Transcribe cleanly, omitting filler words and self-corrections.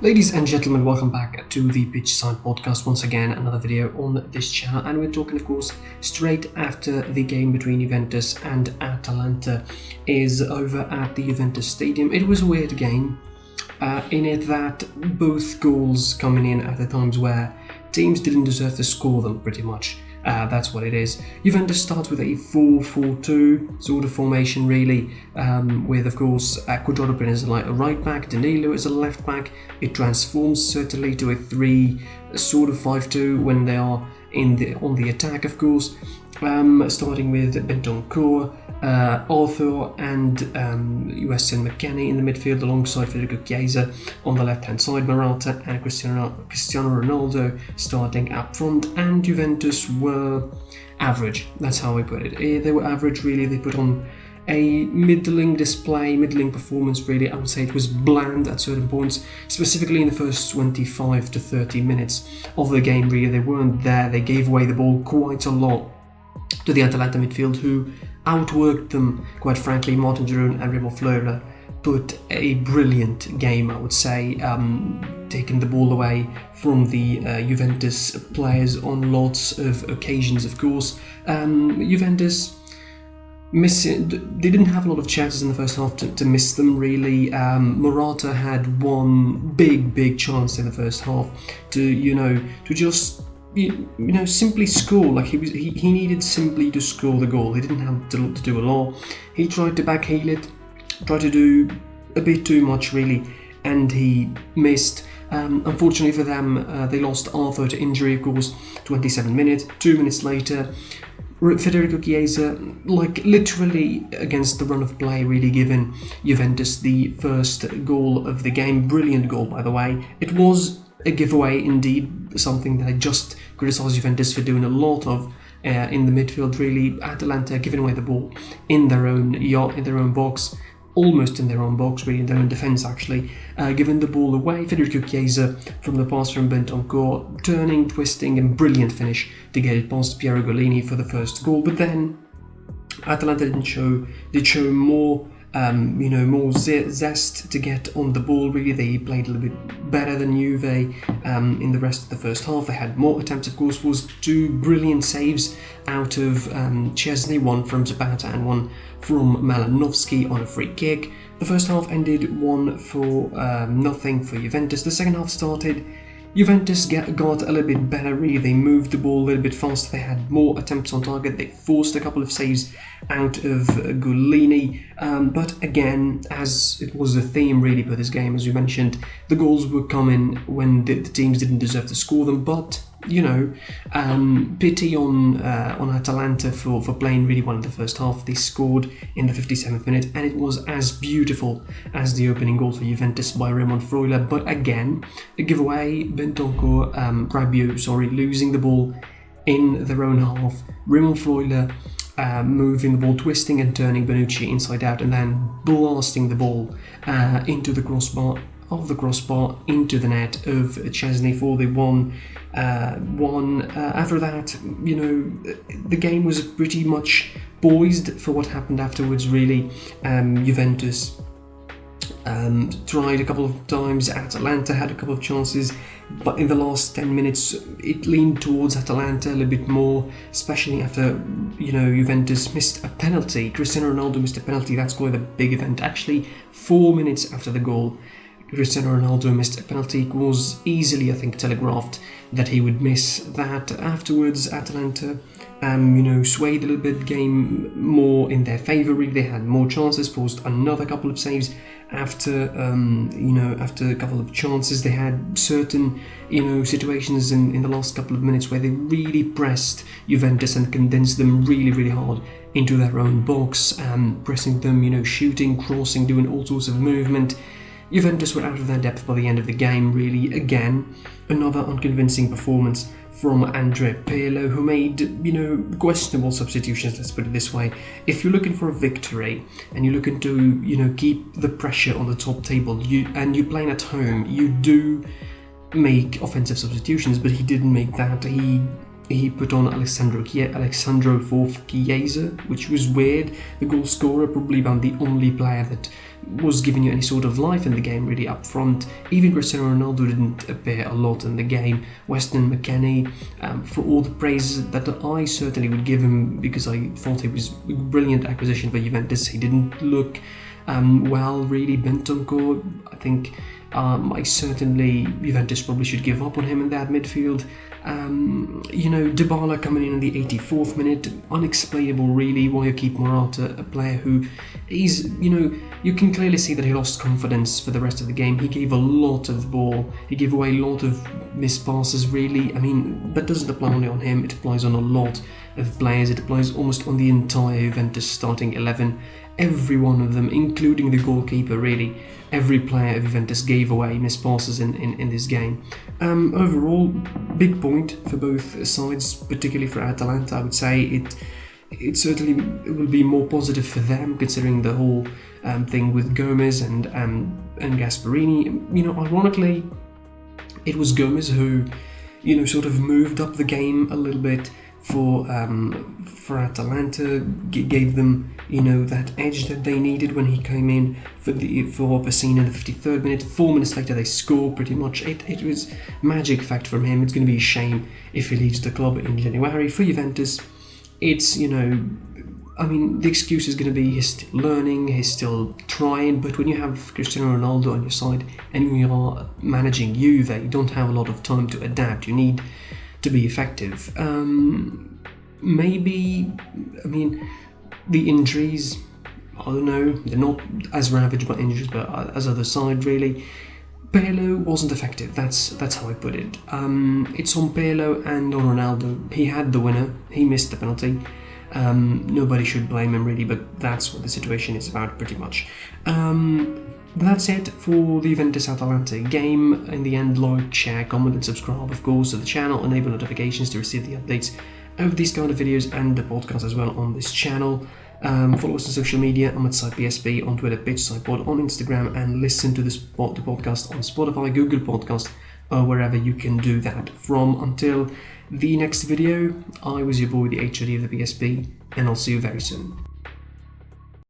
Ladies and gentlemen, welcome back to the Pitch Side Podcast. Once again, another video on this channel, and we're talking, of course, straight after the game between Juventus and Atalanta is over at the Juventus Stadium. It was a weird game, in it that both goals coming in at the times where teams didn't deserve to score them, pretty much. That's what it is. Juventus starts with a 4-4-2 sort of formation, really, with, of course, Quadrado as a right back, Danilo as a left back. It transforms certainly to a 3-5-2 when they are on the attack, of course. Starting with Bentancur, Arthur and Weston McKennie in the midfield alongside Federico Chiesa on the left hand side, Morata and Cristiano Ronaldo starting up front, and Juventus were average. That's how I put it. They were average, really. They put on a middling display, middling performance, really. I would say it was bland at certain points, specifically in the first 25 to 30 minutes of the game, really. They weren't there. They gave away the ball quite a lot to the Atalanta midfield, who outworked them, quite frankly. Martin Giroud and Remo Fleury put a brilliant game, I would say, taking the ball away from the Juventus players on lots of occasions, of course. Juventus they didn't have a lot of chances in the first half to miss them, really. Morata had one big chance in the first half to just simply score. Like he needed simply to score the goal. He didn't have to do a lot. He tried to backheel it, tried to do a bit too much, really, and he missed. Unfortunately for them, they lost Arthur to injury, of course. 27 minutes. 2 minutes later, Federico Chiesa, literally against the run of play, really given Juventus the first goal of the game. Brilliant goal, by the way. It was a giveaway, indeed, something that I just criticised Juventus for doing a lot of in the midfield, really. Atalanta giving away the ball in their own box, almost in their own box, really, in their own defence, actually, giving the ball away. Federico Chiesa from the pass from Bentancur, turning, twisting, and brilliant finish to get it past Piero Golini for the first goal. But then Atalanta did show more zest to get on the ball, really. They played a little bit better than Juve in the rest of the first half. They had more attempts, of course. Was two brilliant saves out of Chesney, one from Zapata and one from Malinovsky on a free kick. The first half ended 1-0 for Juventus. The second half started. Juventus got a little bit better, really. They moved the ball a little bit faster. They had more attempts on target. They forced a couple of saves out of Golini. But again, as it was a theme, really, for this game, as you mentioned, the goals were coming when the teams didn't deserve to score them. But pity on Atalanta for playing really well in the first half. They scored in the 57th minute, and it was as beautiful as the opening goal for Juventus by Remo Fleury. But again, a giveaway. Rabiot, losing the ball in their own half. Remo Fleury moving the ball, twisting and turning Bonucci inside out, and then blasting the ball into the crossbar into the net of Chesney for the 1-1. After that, the game was pretty much poised for what happened afterwards, really. Juventus tried a couple of times. Atalanta had a couple of chances, but in the last 10 minutes it leaned towards Atalanta a little bit more, especially after Juventus missed a penalty. Cristiano Ronaldo missed a penalty. That's quite a big event, actually. 4 minutes after the goal, Cristiano Ronaldo missed a penalty. It was easily, I think, telegraphed that he would miss that. Afterwards, Atalanta swayed a little bit, game more in their favour, really. They had more chances, forced another couple of saves after a couple of chances. They had certain situations in the last couple of minutes where they really pressed Juventus and condensed them really hard into their own box, pressing them, shooting, crossing, doing all sorts of movement. Juventus were out of their depth by the end of the game, really. Again, another unconvincing performance from Andrea Pirlo, who made, questionable substitutions, let's put it this way. If you're looking for a victory and you're looking to, keep the pressure on the top table, and you're playing at home, you do make offensive substitutions, but he didn't make that. He he put on Alexandro for Chiesa, which was weird. The goal scorer, probably about the only player that was giving you any sort of life in the game really up front. Even Cristiano Ronaldo didn't appear a lot in the game. Weston McKennie, for all the praise that I certainly would give him, because I thought he was a brilliant acquisition for Juventus, he didn't look well really. Bentancur, I think Juventus probably should give up on him in that midfield. Dybala coming in the 84th minute, unexplainable really why you keep Morata, a player who is, you can clearly see that he lost confidence for the rest of the game. He gave a lot of ball, he gave away a lot of missed passes really. That doesn't apply only on him, it applies on a lot of players, it applies almost on the entire Juventus starting 11. Every one of them, including the goalkeeper really, every player of Juventus gave away missed passes in this game. Overall, big point for both sides, particularly for Atalanta. I would say it certainly will be more positive for them, considering the whole thing with Gomez and Gasperini. Ironically, it was Gomez who, sort of moved up the game a little bit for Atalanta, gave them that edge that they needed when he came in for Pessina in the 53rd minute. 4 minutes later they score pretty much. It was magic fact from him. It's going to be a shame if he leaves the club in January. For Juventus, it's the excuse is going to be he's still learning, he's still trying, but when you have Cristiano Ronaldo on your side and you are managing Juve, you don't have a lot of time to adapt. You need to be effective. The injuries, I don't know, they're not as ravaged by injuries, but as other side really. Pirlo wasn't effective, that's how I put it. It's on Pirlo and on Ronaldo. He had the winner, he missed the penalty. Nobody should blame him really, but that's what the situation is about pretty much. That's it for the Juventus-Atalanta game. In the end, like, share, comment and subscribe of course to the channel, enable notifications to receive the updates of these kind of videos and the podcast as well on this channel. Follow us on social media. I'm at SitePSP on Twitter, SitePod on Instagram, and listen to the podcast on Spotify, Google Podcast, or wherever you can do that from. Until the next video, I was your boy, the HOD of the PSP, and I'll see you very soon.